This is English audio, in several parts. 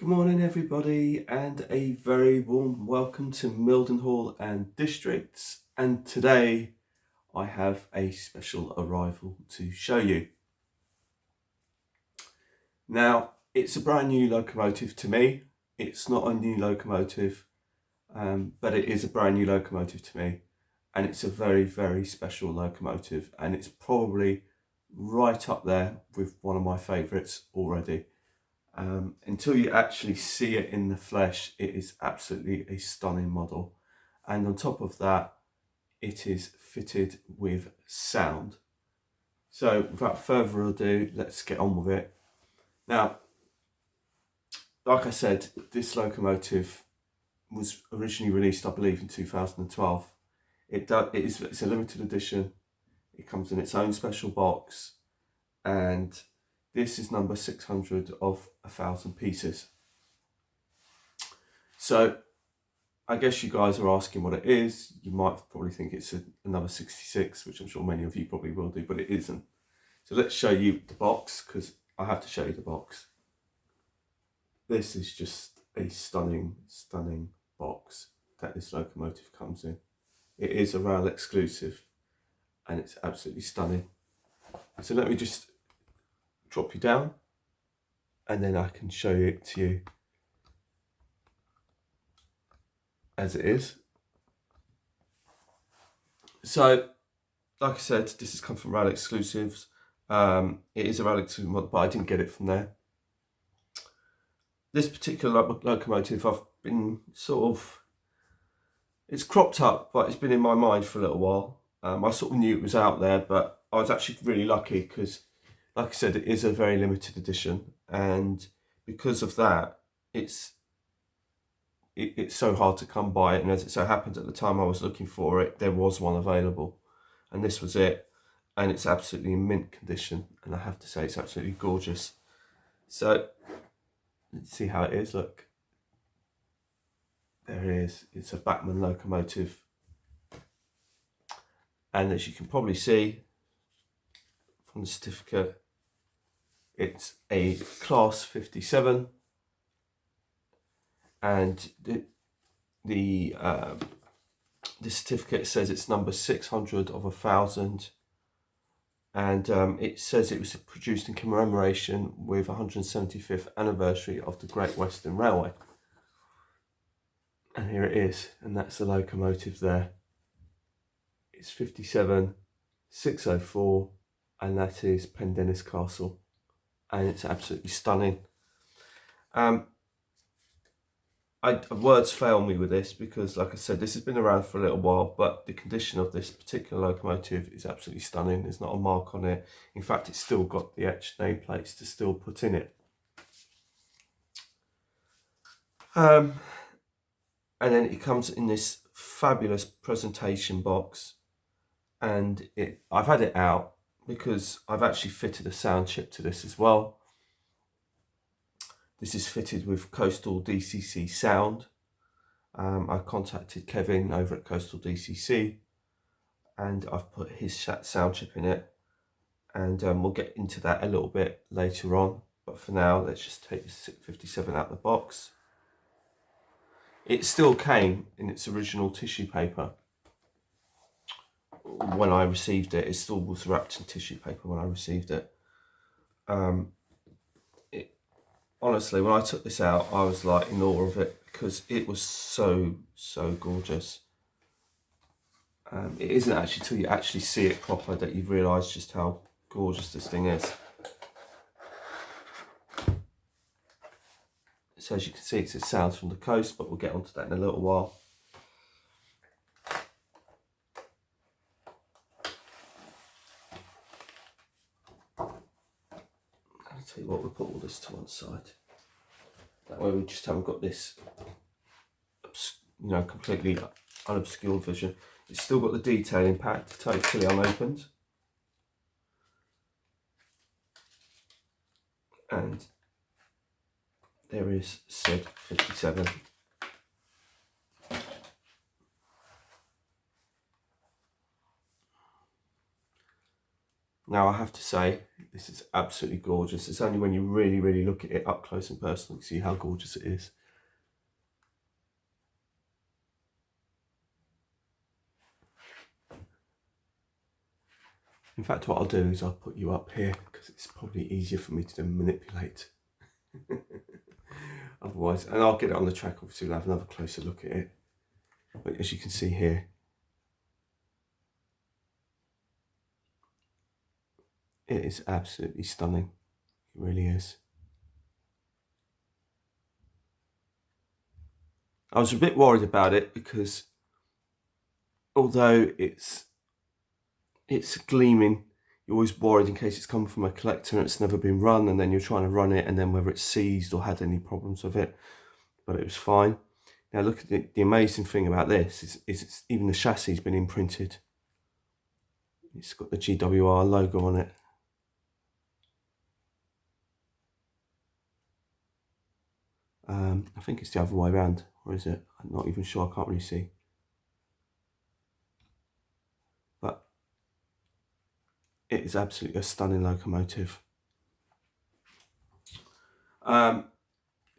Good morning everybody and a very warm welcome to Mildenhall and Districts, and today I have a special arrival to show you. Now it's a brand new locomotive to me. It's not a new locomotive, but it is a brand new locomotive to me, and it's a very special locomotive, and it's probably right up there with one of my favourites already. Until you actually see it in the flesh, it is absolutely a stunning model. And on top of that, it is fitted with sound. So without further ado, let's get on with it. Now, like I said, this locomotive was originally released, I believe, in 2012. It's a limited edition. It comes in its own special box, and this is number 600 of 1,000 pieces. So I guess you guys are asking what it is. You might probably think it's another 66, which I'm sure many of you probably will do, but it isn't. So let's show you the box, because I have to show you the box. This is just a stunning box that this locomotive comes in. It is a rail exclusive and it's absolutely stunning. So let me just drop you down and then I can show it to you as it is. So like I said, this has come from rail exclusives. It is a rail exclusive model, but I didn't get it from there. This particular locomotive, I've been it's cropped up, but it's been in my mind for a little while. I sort of knew it was out there, but I was actually really lucky because, like I said, it is a very limited edition, and because of that, it's so hard to come by. And as it so happened, at the time I was looking for it, there was one available, and this was it. And it's absolutely in mint condition, and I have to say it's absolutely gorgeous. So let's see how it is. Look, there it is. It's a Bachmann locomotive, and as you can probably see from the certificate, it's a class 57, and the certificate says it's number 600 of 1,000, and it says it was produced in commemoration with 175th anniversary of the Great Western Railway. And here it is, and that's the locomotive there. It's 57 604, and that is Pendennis Castle, and it's absolutely stunning. Words fail me with this because, like I said, this has been around for a little while, but the condition of this particular locomotive is absolutely stunning. There's not a mark on it. In fact, it's still got the etched nameplates to still put in it. And then it comes in this fabulous presentation box, and I've had it out because I've actually fitted a sound chip to this as well. This is fitted with Coastal DCC sound. I contacted Kevin over at Coastal DCC, and I've put his sound chip in it, and we'll get into that a little bit later on. But for now, let's just take the 57 out of the box. It still came in its original tissue paper when I received it. It still was wrapped in tissue paper when I received it. Honestly, when I took this out, I was like in awe of it because it was so gorgeous. It isn't actually till you actually see it proper that you realise just how gorgeous this thing is. So as you can see, it sounds from the coast, but we'll get onto that in a little while. I'll tell you what, we'll put all this to one side. That way we just haven't got this, completely unobscured vision. It's still got the detailing pack totally unopened. And there is said 57. Now I have to say, this is absolutely gorgeous. It's only when you really look at it up close and personal you see how gorgeous it is. In fact, what I'll do is I'll put you up here because it's probably easier for me to manipulate. Otherwise, and I'll get it on the track, obviously we'll have another closer look at it. But as you can see here, it is absolutely stunning. It really is. I was a bit worried about it because although it's gleaming, you're always worried in case it's come from a collector and it's never been run, and then you're trying to run it and then whether it's seized or had any problems with it. But it was fine. Now look at the amazing thing about this is it's, even the chassis has been imprinted. It's got the GWR logo on it. I think it's the other way around, or is it? I'm not even sure, I can't really see. But it is absolutely a stunning locomotive. So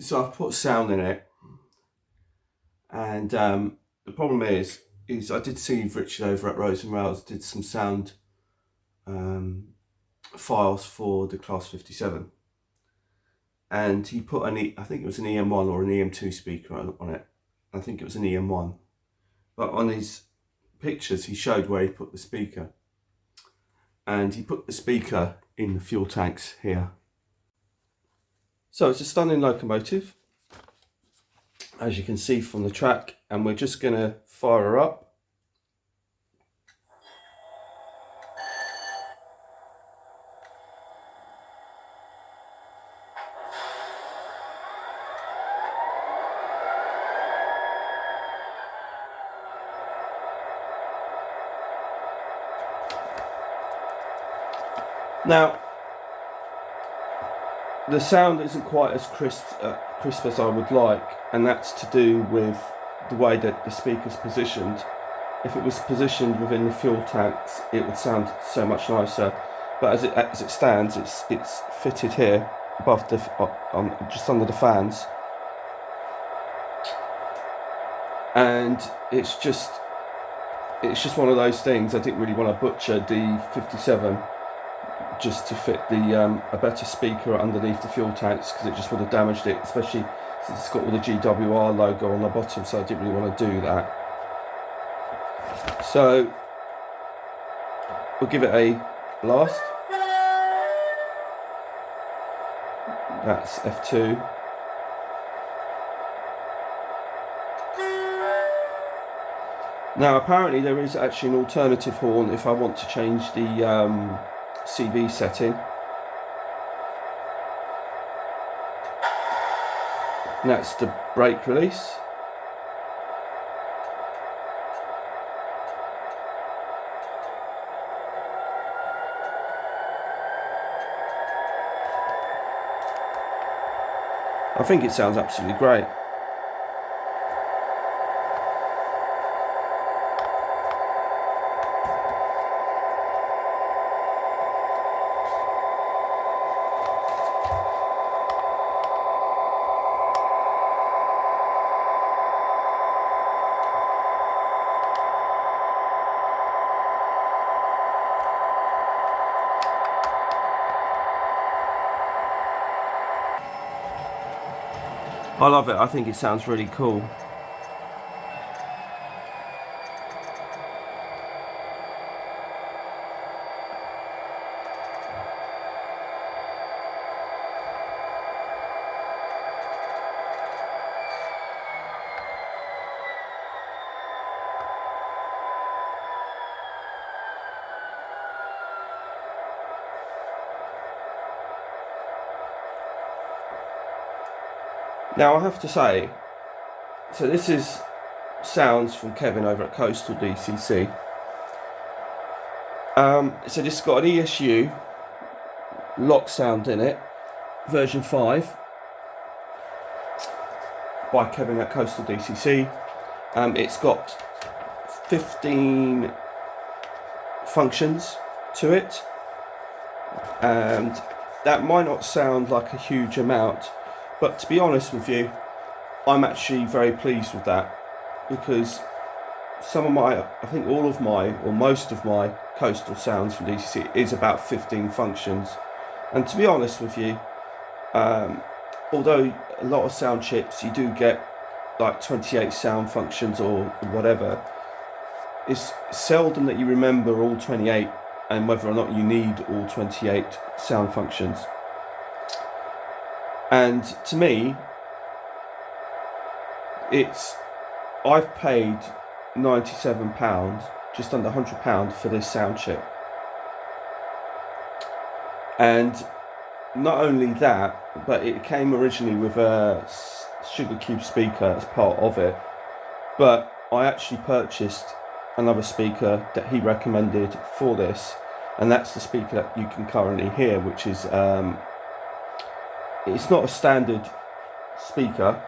I've put sound in it, and the problem is I did see Richard over at Rose and Rails did some sound files for the Class 57, and he put I think it was an EM1 or an EM2 speaker on it. I think it was an EM1, but on his pictures he showed where he put the speaker, and he put the speaker in the fuel tanks here. So it's a stunning locomotive, as you can see from the track, and we're just going to fire her up. Now, the sound isn't quite as crisp as I would like, and that's to do with the way that the speaker's positioned. If it was positioned within the fuel tanks, it would sound so much nicer. But as it stands, it's fitted here above the just under the fans, and it's just one of those things. I didn't really want to butcher the 57 just to fit a better speaker underneath the fuel tanks, because it just would have damaged it, especially since it's got all the GWR logo on the bottom, so I didn't really want to do that. So we'll give it a blast. That's F2. Now apparently there is actually an alternative horn if I want to change the CV setting. And that's the brake release. I think it sounds absolutely great. I love it. I think it sounds really cool. Now I have to say, so this is sounds from Kevin over at Coastal DCC. So this has got an ESU lock sound in it, version 5, by Kevin at Coastal DCC. It's got 15 functions to it. and that might not sound like a huge amount, but to be honest with you, I'm actually very pleased with that, because some of my, I think all of my, or most of my coastal sounds from DCC is about 15 functions. And to be honest with you, although a lot of sound chips you do get like 28 sound functions or whatever, it's seldom that you remember all 28 and whether or not you need all 28 sound functions. And to me, I've paid £97, just under £100 for this sound chip. And not only that, but it came originally with a Sugar Cube speaker as part of it. But I actually purchased another speaker that he recommended for this, and that's the speaker that you can currently hear, which is it's not a standard speaker,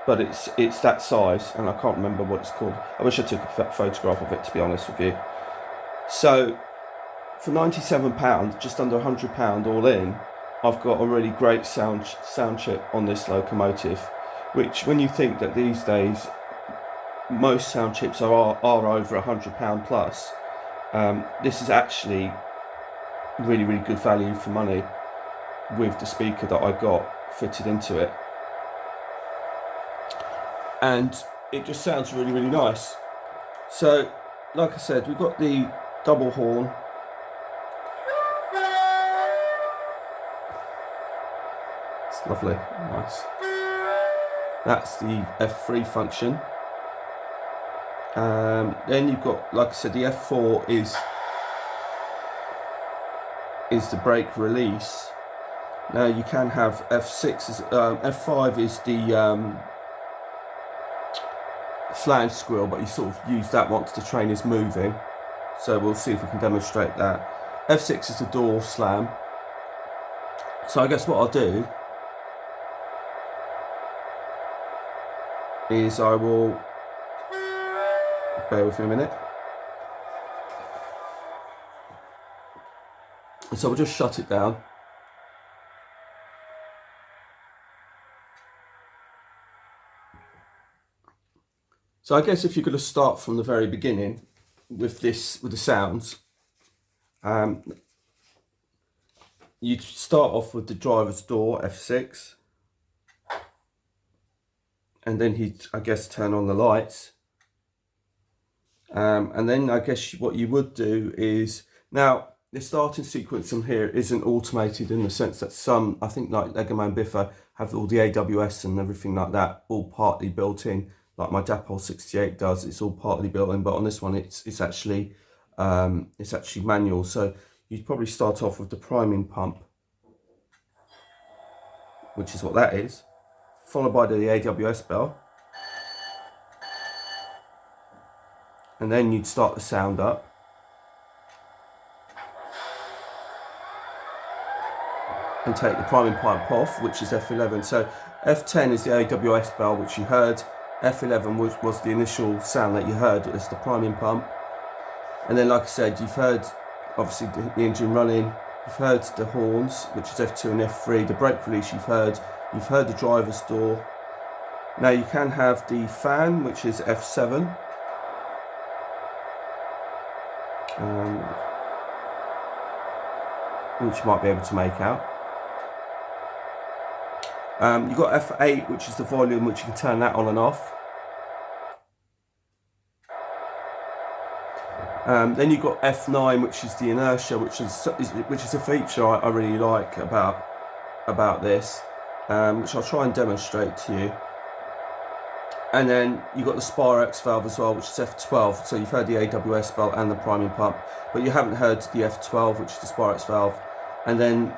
but it's that size, and I can't remember what it's called. I wish I took a photograph of it, to be honest with you. So for £97, just under £100 all in, I've got a really great sound chip on this Locomotive, which, when you think that these days most sound chips are over £100 plus, this is actually really good value for money with the speaker that I got fitted into it. And it just sounds really nice. So, like I said, we've got the double horn. It's lovely, nice. That's the F3 function. Then you've got, like I said, the F4 is the brake release. Now you can have F6, F5 is the flange squeal, but you sort of use that once the train is moving. So we'll see if we can demonstrate that. F6 is the door slam. So I guess what I'll do is I will, bear with me a minute. So we'll just shut it down. So I guess if you're going to start from the very beginning with the sounds, you'd start off with the driver's door, F6, and then he'd, I guess, turn on the lights. And then I guess what you would do is, now the starting sequence on here isn't automated in the sense that some, I think like Legoman Biffa, have all the AWS and everything like that all partly built in, like my Dapol 68 does. It's all partly built in, but on this one it's actually manual. So you'd probably start off with the priming pump, which is what that is, followed by the AWS bell, and then you'd start the sound up. And take the priming pump off, which is F11. So F10 is the AWS bell, which you heard. F11 was the initial sound that you heard as the priming pump. And then, like I said, you've heard obviously the engine running. You've heard the horns, which is F2 and F3. The brake release you've heard. You've heard the driver's door. Now you can have the fan, which is F7. Which you might be able to make out. You've got F8, which is the volume, which you can turn that on and off. Then you've got F9, which is the inertia, which is a feature I really like about this, which I'll try and demonstrate to you. And then you've got the Spirex valve as well, which is F12. So you've heard the AWS belt and the priming pump, but you haven't heard the F12, which is the Spirex valve. And then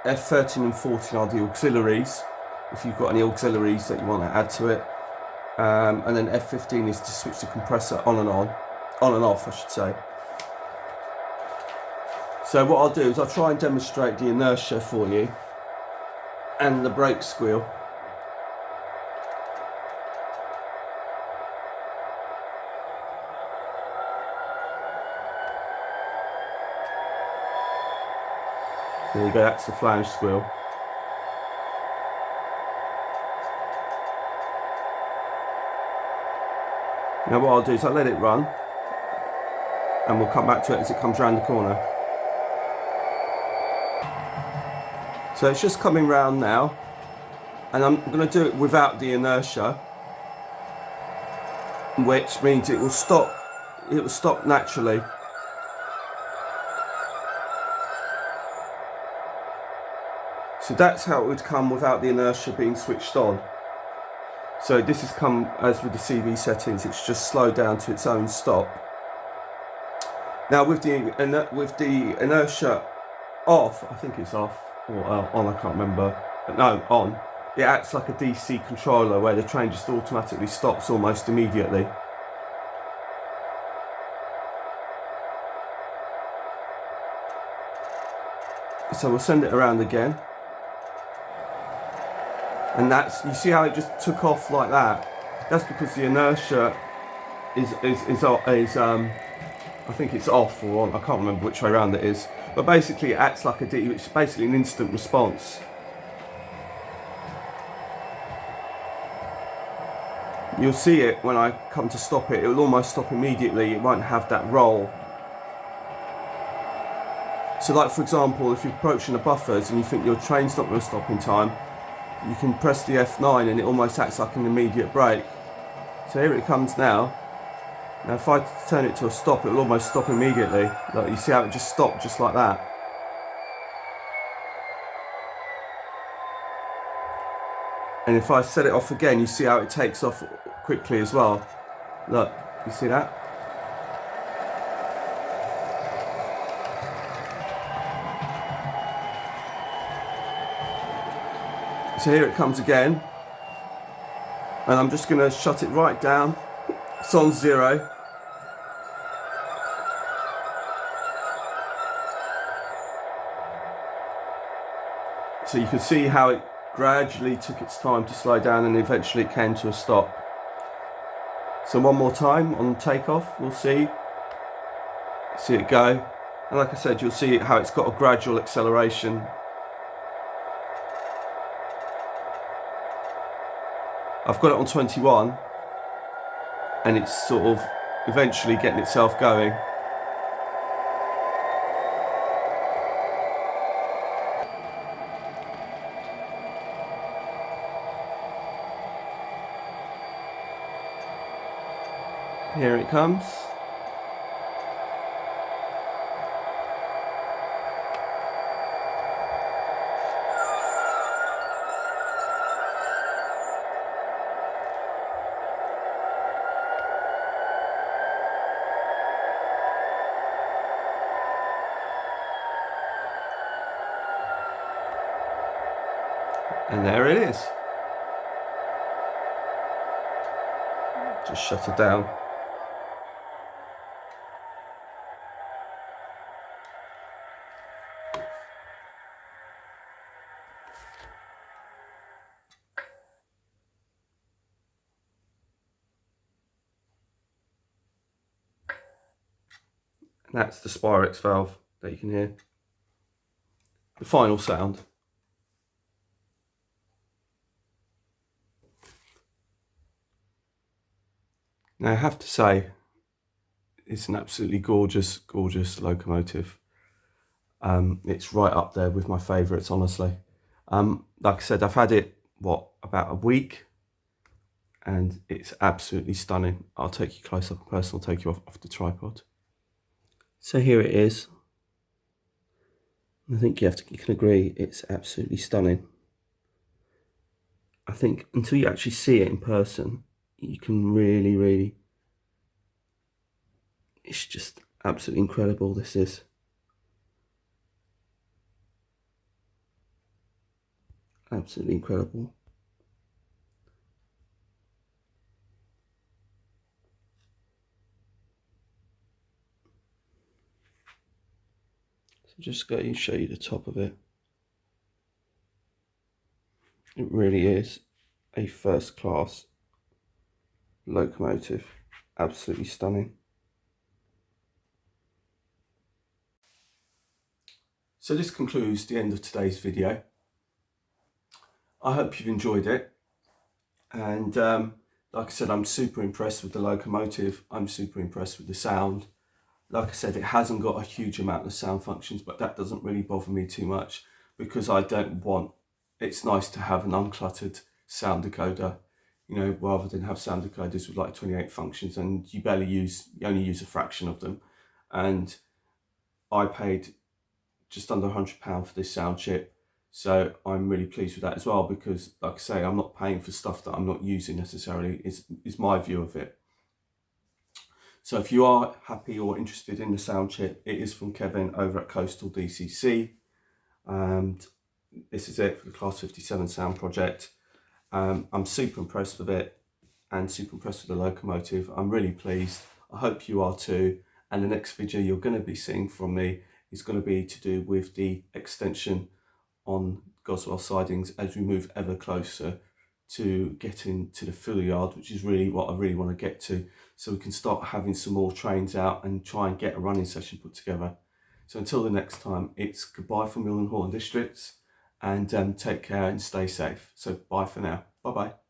F13 and 14 are the auxiliaries, if you've got any auxiliaries that you want to add to it. And then F15 is to switch the compressor on and off, I should say. So what I'll do is I'll try and demonstrate the inertia for you and the brake squeal. There you go, that's the flange squeal. Now what I'll do is I'll let it run and we'll come back to it as it comes around the corner. So it's just coming round now, and I'm going to do it without the inertia, which means it will stop naturally. So that's how it would come without the inertia being switched on. So this has come as with the CV settings, it's just slowed down to its own stop. Now with the inertia off, I think it's off, or on, I can't remember, but no, on, it acts like a DC controller where the train just automatically stops almost immediately. So we'll send it around again. And that's, you see how it just took off like that? That's because the inertia is I think it's off or on, I can't remember which way around it is. But basically it acts like it's basically an instant response. You'll see it when I come to stop it, it will almost stop immediately, it won't have that roll. So like for example, if you're approaching the buffers and you think your train's not going to stop in time, you can press the F9 and it almost acts like an immediate brake. So here it comes now. Now if I turn it to a stop, it will almost stop immediately. Look, you see how it just stopped just like that. And if I set it off again, you see how it takes off quickly as well. Look, you see that? So here it comes again, and I'm just going to shut it right down. It's on 0. So you can see how it gradually took its time to slow down and eventually it came to a stop. So one more time on takeoff, we'll see it go. And like I said, you'll see how it's got a gradual acceleration. I've got it on 21 and it's sort of eventually getting itself going. Here it comes. And there it is. Just shut it down. And that's the Spirex valve that you can hear. The final sound. Now I have to say, it's an absolutely gorgeous, gorgeous locomotive. It's right up there with my favourites, honestly. Like I said, I've had it, about a week, and it's absolutely stunning. I'll take you close up close, I'll take you off the tripod. So here it is. I think you can agree it's absolutely stunning. I think until you actually see it in person, you can really, it's just absolutely incredible, this is. Absolutely incredible. So just go and show you the top of it. It really is a first class locomotive. Absolutely stunning. So this concludes the end of today's video. I hope you've enjoyed it, and like I said, I'm super impressed with the Locomotive. I'm super impressed with the sound. Like I said, it hasn't got a huge amount of sound functions, but that doesn't really bother me too much, because I don't want, it's nice to have an uncluttered sound decoder, you know, rather than have sound decoders with like 28 functions and you only use a fraction of them. And I paid just under £100 for this sound chip, so I'm really pleased with that as well, because like I say, I'm not paying for stuff that I'm not using necessarily, is my view of it. So if you are happy or interested in the sound chip, it is from Kevin over at Coastal DCC, and this is it for the Class 57 sound project. I'm super impressed with it and super impressed with the Locomotive. I'm really pleased. I hope you are too. And the next video you're going to be seeing from me is going to be to do with the extension on Goswell sidings as we move ever closer to getting to the fill yard, which is really what I really want to get to, so we can start having some more trains out and try and get a running session put together. So until the next time, it's goodbye from Mill and Horn districts, and take care and stay safe. So bye for now. Bye bye.